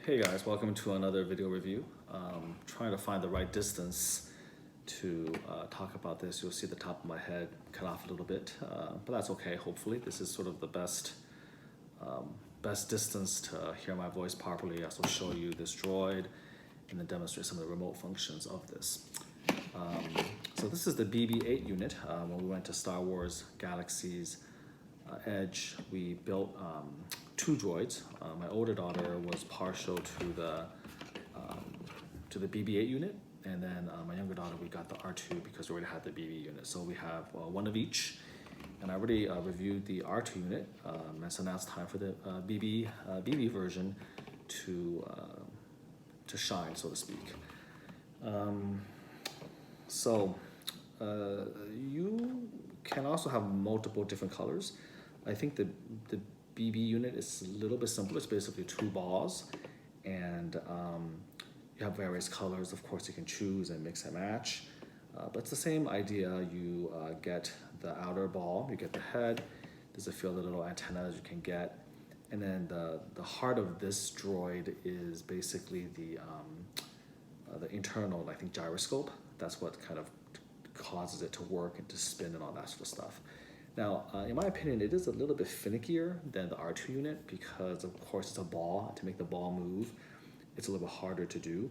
Hey guys, welcome to another video review. Trying to find the right distance to talk about this. You'll see the top of my head cut off a little bit, but that's okay. Hopefully this is sort of the best distance to hear my voice properly. I also show you this droid and then demonstrate some of the remote functions of this. So this is the BB-8 unit. When we went to Star Wars Galaxy's Edge, we built two droids. My older daughter was partial to the BB-8 unit, and then my younger daughter, we got the R2 because we already had the BB unit. So we have one of each, and I already reviewed the R2 unit, and so now it's time for the BB version to shine, so to speak. You can also have multiple different colors. I think the BB unit is a little bit simpler. It's basically two balls, and you have various colors. Of course, you can choose and mix and match, but it's the same idea. You get the outer ball, you get the head. There's a few other little antennas you can get, and then the heart of this droid is basically the internal, I think, gyroscope. That's what kind of causes it to work and to spin and all that sort of stuff. Now, in my opinion, it is a little bit finickier than the R2 unit because, of course, it's a ball. To make the ball move, it's a little bit harder to do.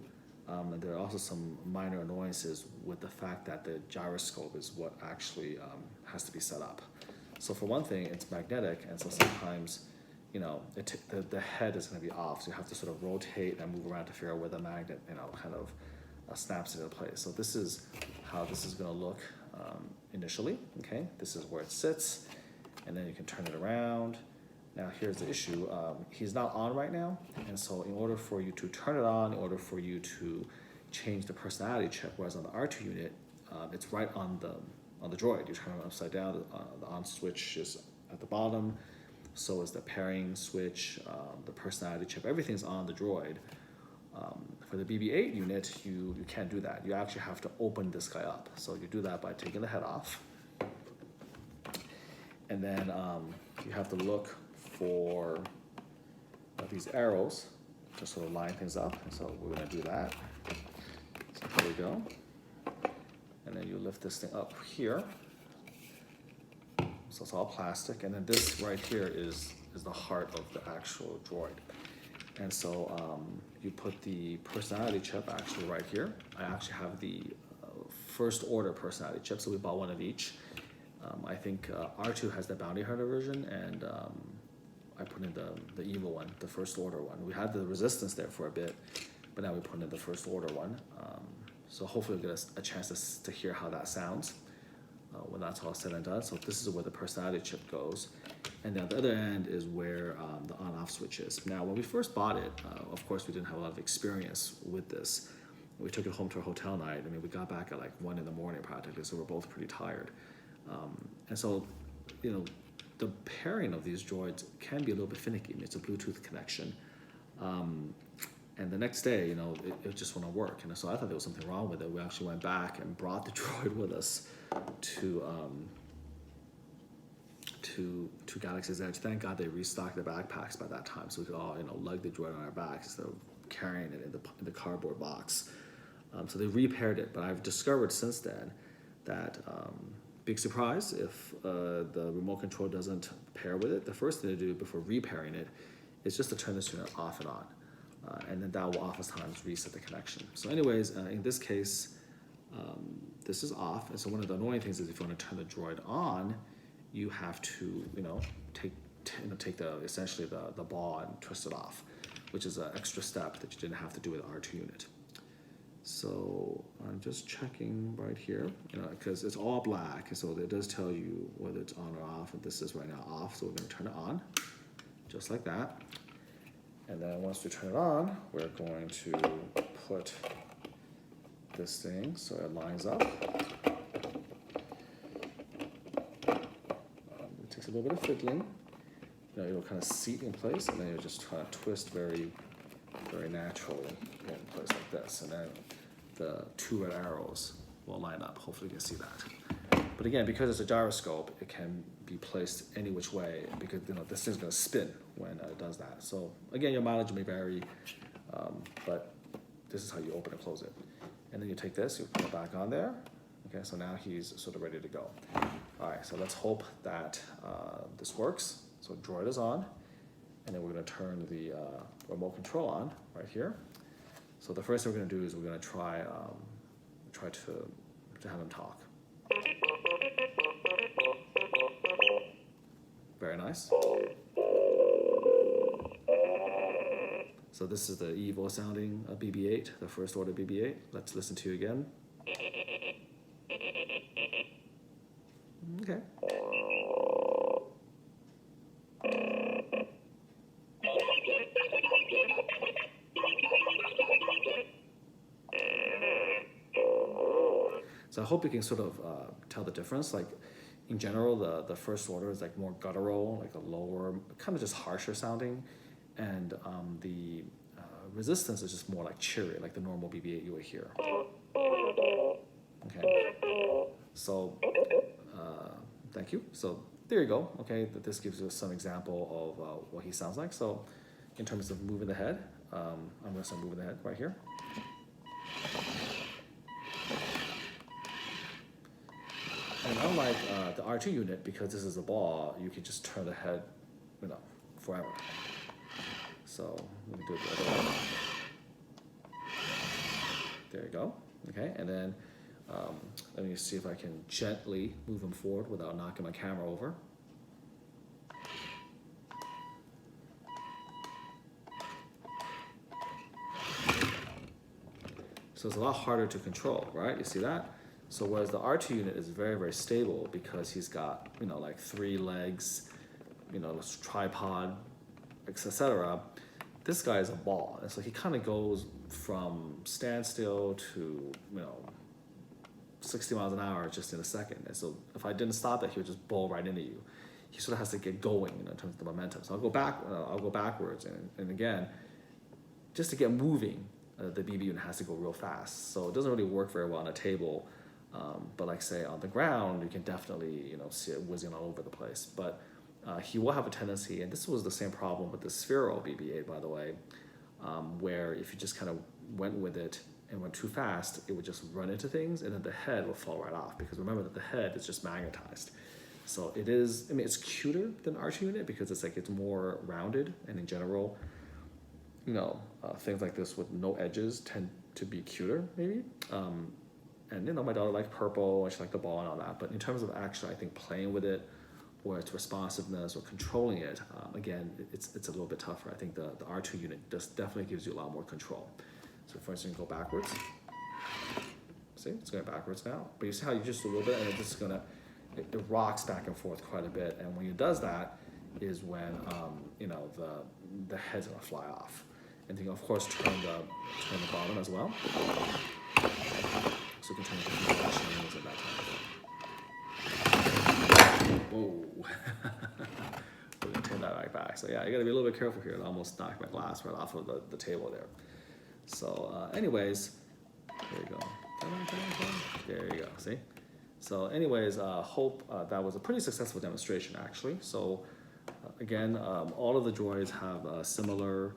And there are also some minor annoyances with the fact that the gyroscope is what actually has to be set up. So for one thing, it's magnetic, and so sometimes, you know, the head is going to be off, so you have to sort of rotate and move around to figure out where the magnet, you know, kind of snaps into place. So this is how this is going to look initially. Okay, this is where it sits, and then you can turn it around. Now here's the issue. He's not on right now, and so in order for you to turn it on, in order for you to change the personality chip, whereas on the R2 unit, it's right on the droid. You turn it upside down. The on switch is at the bottom. So is the pairing switch, the personality chip. Everything's on the droid. For the BB-8 unit, you can't do that. You actually have to open this guy up. So you do that by taking the head off. And then you have to look for these arrows to sort of line things up. And so we're gonna do that. So here we go. And then you lift this thing up here. So it's all plastic. And then this right here is the heart of the actual droid. And so you put the personality chip actually right here. I actually have the first order personality chip, so we bought one of each. I think R2 has the bounty hunter version, and I put in the evil one, the first order one. We had the resistance there for a bit, but now we put in the first order one. So hopefully we'll get a chance to hear how that sounds when that's all said and done. So this is where the personality chip goes. And then the other end is where the on-off switch is. Now, when we first bought it, of course, we didn't have a lot of experience with this. We took it home to our hotel night. I mean, we got back at like 1 in the morning practically, so we're both pretty tired. And so, you know, the pairing of these droids can be a little bit finicky. I mean, it's a Bluetooth connection. And the next day, you know, it just wouldn't work. And so I thought there was something wrong with it. We actually went back and brought the droid with us to Galaxy's Edge. Thank God they restocked the backpacks by that time, so we could all, you know, lug the droid on our backs instead of carrying it in the cardboard box. So they repaired it, but I've discovered since then that big surprise, if the remote control doesn't pair with it, the first thing to do before repairing it is just to turn this unit off and on, and then that will oftentimes reset the connection. So anyways, in this case, this is off, and so one of the annoying things is if you want to turn the droid on, you have to, you know, take essentially the ball and twist it off, which is an extra step that you didn't have to do with the R2 unit. So I'm just checking right here, you know, because it's all black, so it does tell you whether it's on or off, and this is right now off, so we're going to turn it on, just like that. And then once we turn it on, we're going to put this thing so it lines up. It takes a little bit of fiddling. You know, it'll kind of seat in place, and then you'll just try to twist very, very naturally in place like this. And then the two red arrows will line up. Hopefully you can see that. But again, because it's a gyroscope, it can be placed any which way because, you know, this thing's going to spin when it does that. So again, your mileage may vary. but this is how you open and close it. And then you take this, you put it back on there. Okay, so now he's sort of ready to go. All right, so let's hope that this works. So Droid is on, and then we're gonna turn the remote control on right here. So the first thing we're gonna do is we're gonna try to have him talk. Very nice. So this is the evil sounding BB-8, the first order BB-8. Let's listen to you again. Okay. So I hope you can sort of tell the difference. Like in general, the first order is like more guttural, like a lower, kind of just harsher sounding. And the resistance is just more like cheery, like the normal BB-8 you would hear. Okay. So thank you. So there you go. Okay, this gives you some example of what he sounds like. So in terms of moving the head, I'm going to start moving the head right here. And unlike the R2 unit, because this is a ball, you can just turn the head, forever. So let me do it the other way. There you go. Okay, and then let me see if I can gently move him forward without knocking my camera over. So it's a lot harder to control, right? You see that? So whereas the R2 unit is very, very stable because he's got, like 3 legs, tripod, etc. This guy is a ball. And so he kind of goes from standstill to, 60 miles an hour just in a second. And so if I didn't stop that, he would just bowl right into you. He sort of has to get going, in terms of the momentum. So I'll go backwards. And again, just to get moving, the BB unit has to go real fast. So it doesn't really work very well on a table. But like say on the ground, you can definitely, see it whizzing all over the place. But he will have a tendency, and this was the same problem with the spherical BB-8, by the way, where if you just kind of went with it and went too fast, it would just run into things, and then the head will fall right off. Because remember that the head is just magnetized. So it is, it's cuter than R2 unit because it's more rounded, and in general, things like this with no edges tend to be cuter, maybe. And my daughter liked purple, and she liked the ball and all that. But in terms of actually, I think playing with it, or its responsiveness, or controlling it, again, it's a little bit tougher. I think the R2 unit definitely gives you a lot more control. So for instance, you go backwards. See, it's going backwards now. But you see how you just do a little bit, and it just it rocks back and forth quite a bit. And when it does that, is when the head's gonna fly off. And then of course turn the bottom as well. So you can turn it to different directions and that kind of thing. Whoa. We're gonna turn that right back. So yeah, you gotta be a little bit careful here. It almost knocked my glass right off of the table there. So anyways, there you go. There you go, see? So anyways, hope that was a pretty successful demonstration actually. So again, all of the droids have similar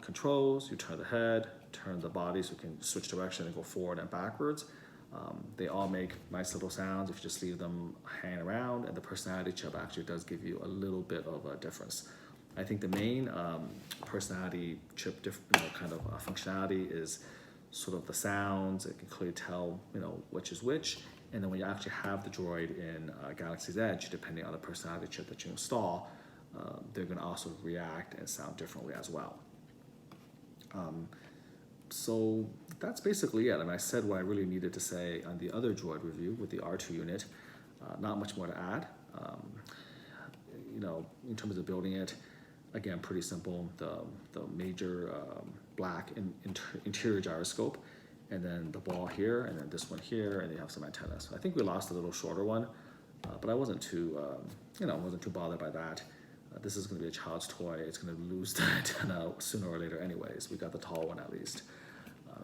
controls. You turn the head, turn the body so you can switch direction and go forward and backwards. They all make nice little sounds if you just leave them hanging around, and the personality chip actually does give you a little bit of a difference. I think the main personality chip kind of functionality is sort of the sounds. It can clearly tell which is which, and then when you actually have the droid in Galaxy's Edge, depending on the personality chip that you install, they're going to also react and sound differently as well. So that's basically it. I said what I really needed to say on the other droid review with the R2 unit. Not much more to add. In terms of building it, again, pretty simple. The major black interior gyroscope, and then the ball here, and then this one here, and you have some antennas. I think we lost a little shorter one, but I wasn't too, wasn't too bothered by that. This is going to be a child's toy. It's going to lose the antenna sooner or later anyways. We got the tall one at least.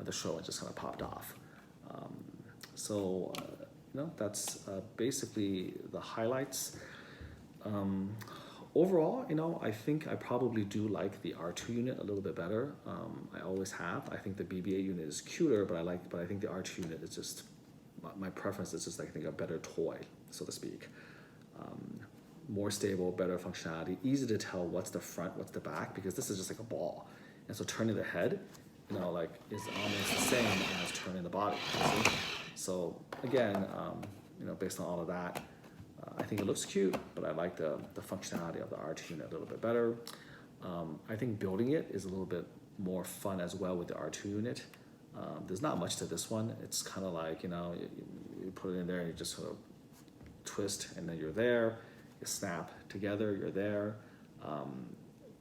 The short one just kind of popped off. That's basically the highlights. Overall, I think I probably do like the R2 unit a little bit better. I always have. I think the BB-8 unit is cuter, but I think the R2 unit is just, my preference is just, I think, a better toy, so to speak. More stable, better functionality, easy to tell what's the front, what's the back, because this is just like a ball. And so turning the head, like, is almost the same as turning the body. See? So again, based on all of that, I think it looks cute, but I like the functionality of the R2 unit a little bit better. I think building it is a little bit more fun as well with the R2 unit. There's not much to this one. It's kind of like, you put it in there and you just sort of twist and then you're there. You snap together, you're there.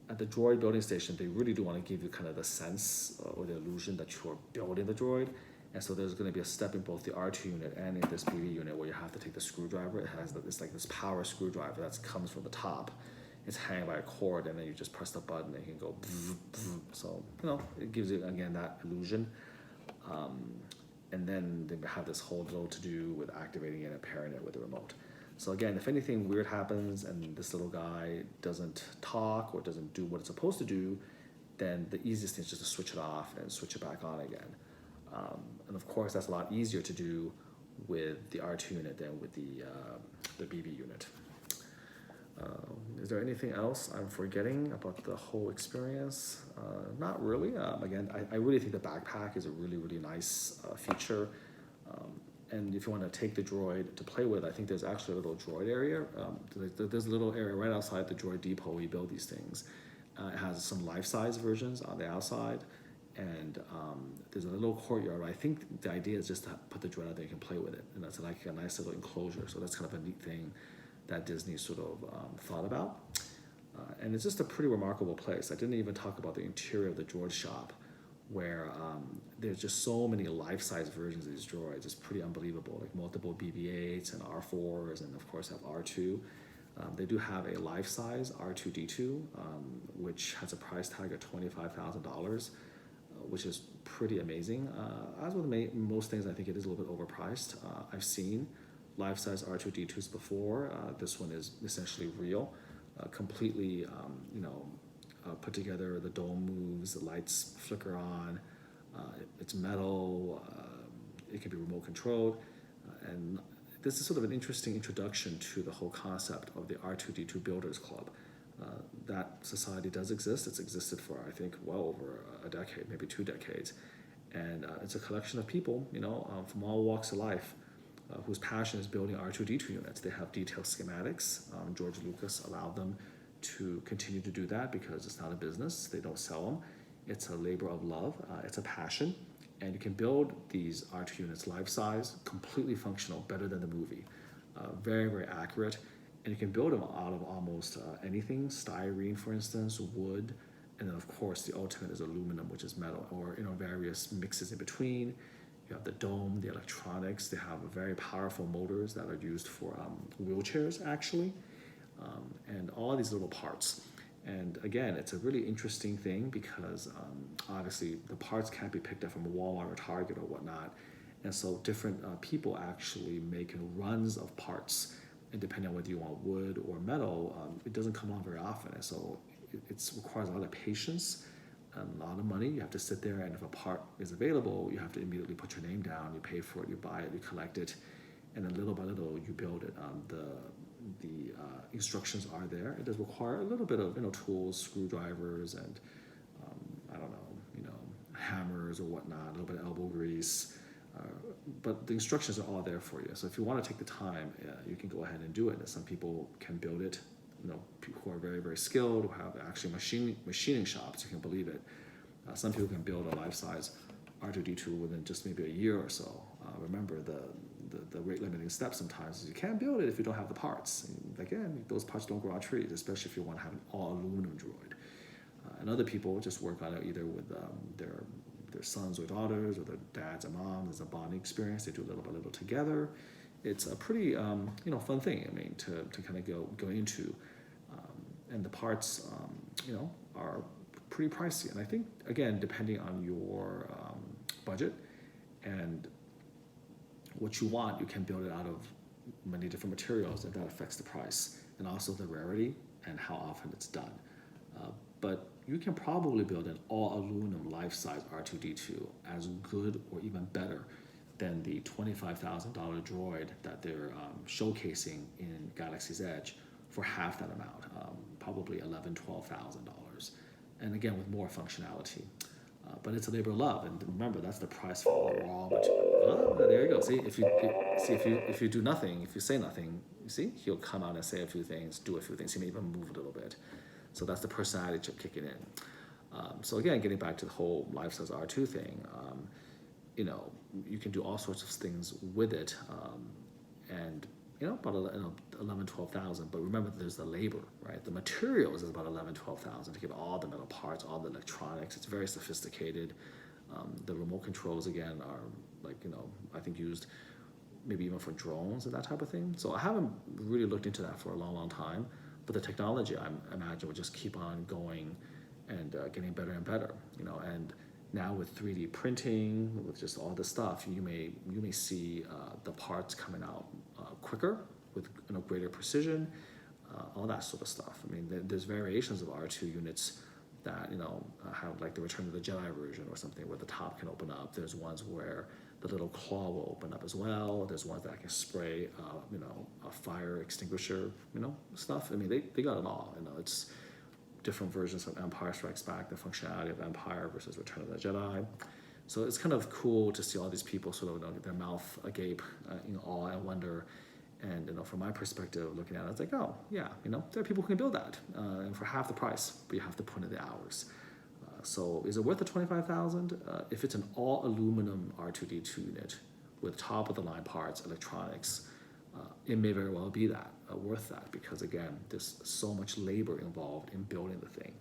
At the droid building station, they really do want to give you kind of the sense or the illusion that you're building the droid. And so there's going to be a step in both the R2 unit and in this BB unit where you have to take the screwdriver. It has it's like this power screwdriver that comes from the top. It's hanging by a cord, and then you just press the button and you can go. So it gives you again that illusion. And then they have this whole little to do with activating it and pairing it with the remote. So again, if anything weird happens and this little guy doesn't talk or doesn't do what it's supposed to do, then the easiest thing is just to switch it off and switch it back on again. And of course, that's a lot easier to do with the R2 unit than with the BB unit. Is there anything else I'm forgetting about the whole experience? Not really. Again, I really think the backpack is a really, really nice feature. And if you want to take the droid to play with, I think there's actually a little droid area. There's a little area right outside the Droid Depot where you build these things. It has some life-size versions on the outside. And there's a little courtyard. I think the idea is just to put the droid out there, you can play with it. And that's like a nice little enclosure. So that's kind of a neat thing that Disney sort of thought about. And it's just a pretty remarkable place. I didn't even talk about the interior of the droid shop, where there's just so many life-size versions of these droids. It's pretty unbelievable, like multiple BB-8s and R4s, and of course have R2. They do have a life-size R2-D2, which has a price tag of $25,000, which is pretty amazing. As with most things, I think it is a little bit overpriced. I've seen life-size R2-D2s before. This one is essentially real, completely, put together. The dome moves, the lights flicker on. It's metal. It can be remote controlled, and this is sort of an interesting introduction to the whole concept of the R2-D2 Builders Club. That society does exist. It's existed for, I think, well over a decade, maybe 2 decades, and it's a collection of people, from all walks of life, whose passion is building R2-D2 units. They have detailed schematics. George Lucas allowed them to continue to do that because it's not a business. They don't sell them. It's a labor of love. It's a passion. And you can build these R2 units life-size, completely functional, better than the movie. Very, very accurate. And you can build them out of almost anything, styrene, for instance, wood, and then of course the ultimate is aluminum, which is metal, or various mixes in between. You have the dome, the electronics. They have very powerful motors that are used for wheelchairs, actually, and all these little parts. And again, it's a really interesting thing because obviously the parts can't be picked up from a Walmart or Target or whatnot. And so different people actually make runs of parts. And depending on whether you want wood or metal, it doesn't come on very often. And so it requires a lot of patience and a lot of money. You have to sit there, and if a part is available, you have to immediately put your name down. You pay for it, you buy it, you collect it, and then little by little you build it. The instructions are there. It does require a little bit of tools, screwdrivers, and hammers or whatnot, a little bit of elbow grease. But the instructions are all there for you. So if you want to take the time, you can go ahead and do it. And some people can build it, people who are very, very skilled, who have actually machining shops, you can believe it. Some people can build a life-size R2-D2 within just maybe a year or so. Remember, the rate limiting step sometimes is you can't build it if you don't have the parts. And again, those parts don't grow on trees, especially if you want to have an all-aluminum droid. And other people just work on it either with their sons or daughters or their dads and moms. It's a bonding experience. They do little by little together. It's a pretty fun thing, to kind of go into. And the parts, are pretty pricey. And I think, again, depending on your budget and what you want, you can build it out of many different materials, and that affects the price. And also the rarity and how often it's done. But you can probably build an all aluminum life-size R2D2 as good or even better than the $25,000 Droid that they're showcasing in Galaxy's Edge for half that amount, probably $11,000, $12,000, and again with more functionality. But it's a labor of love, and remember that's the price for all raw material. Oh, there you go. See, if you do nothing, if you say nothing, you see, he'll come out and say a few things, do a few things. He may even move a little bit. So that's the personality chip kicking in. So again, getting back to the whole life-size R2 thing, you know, you can do all sorts of things with it, and you know, about 11, 12,000. But remember, there's the labor, right? The materials is about 11, 12,000 to get all the metal parts, all the electronics. It's very sophisticated. The remote controls again are like, you know, I think used maybe even for drones and that type of thing. So I haven't really looked into that for a long, long time. But the technology, I imagine, will just keep on going and getting better and better, you know. And now with 3D printing, with just all this stuff, you may see the parts coming out quicker with, you know, greater precision, all that sort of stuff. I mean, there's variations of R2 units that, you know, have like the Return of the Jedi version or something where the top can open up. There's ones where the little claw will open up as well. There's ones that can spray, you know, a fire extinguisher, you know, stuff. I mean, they got it all. You know, it's different versions of Empire Strikes Back, the functionality of Empire versus Return of the Jedi. So it's kind of cool to see all these people sort of, you know, get their mouth agape, in awe and wonder. And, you know, from my perspective, looking at it, it's like, oh yeah, you know, there are people who can build that, and for half the price, but you have to put in the hours. So is it worth the $25,000? If it's an all aluminum R2D2 unit with top of the line parts, electronics, it may very well be that worth that, because again, there's so much labor involved in building the thing.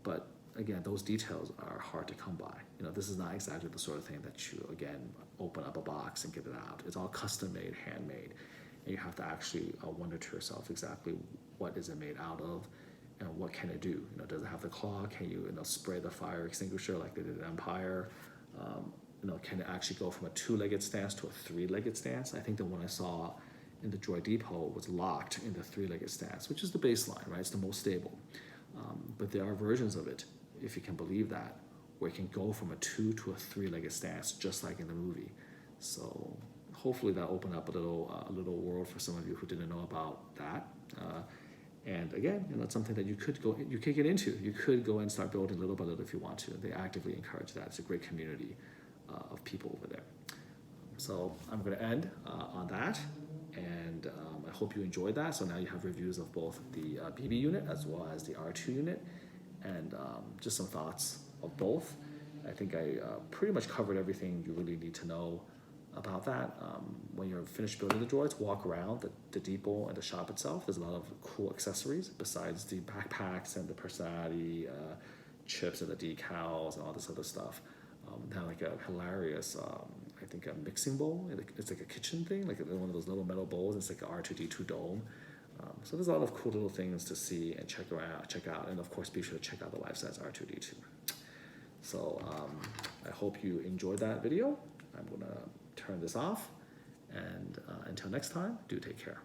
But again, those details are hard to come by. You know, this is not exactly the sort of thing that you again open up a box and get it out. It's all custom made, handmade, and you have to actually wonder to yourself exactly what is it made out of. And what can it do? You know, does it have the claw? Can you, you know, spray the fire extinguisher like they did at Empire? You know, can it actually go from a two-legged stance to a three-legged stance? I think the one I saw in the Droid Depot was locked in the three-legged stance, which is the baseline, right? It's the most stable. But there are versions of it, if you can believe that, where it can go from a two to a three-legged stance, just like in the movie. So hopefully that opened up a little world for some of you who didn't know about that. And again, you know, it's something that you could get into. You could go and start building little by little if you want to. They actively encourage that. It's a great community of people over there. So I'm going to end on that, and I hope you enjoyed that. So now you have reviews of both the BB unit as well as the R2 unit, and just some thoughts of both. I think I pretty much covered everything you really need to know about that. When you're finished building the droids, walk around the depot and the shop itself. There's a lot of cool accessories besides the backpacks and the personality chips and the decals and all this other stuff. They have like a hilarious, I think a mixing bowl. It's like a kitchen thing, like one of those little metal bowls. It's like an R2D2 dome. So there's a lot of cool little things to see and check out. And of course, be sure to check out the life-size R2D2. So I hope you enjoyed that video. I'm gonna turn this off, and until next time, do take care.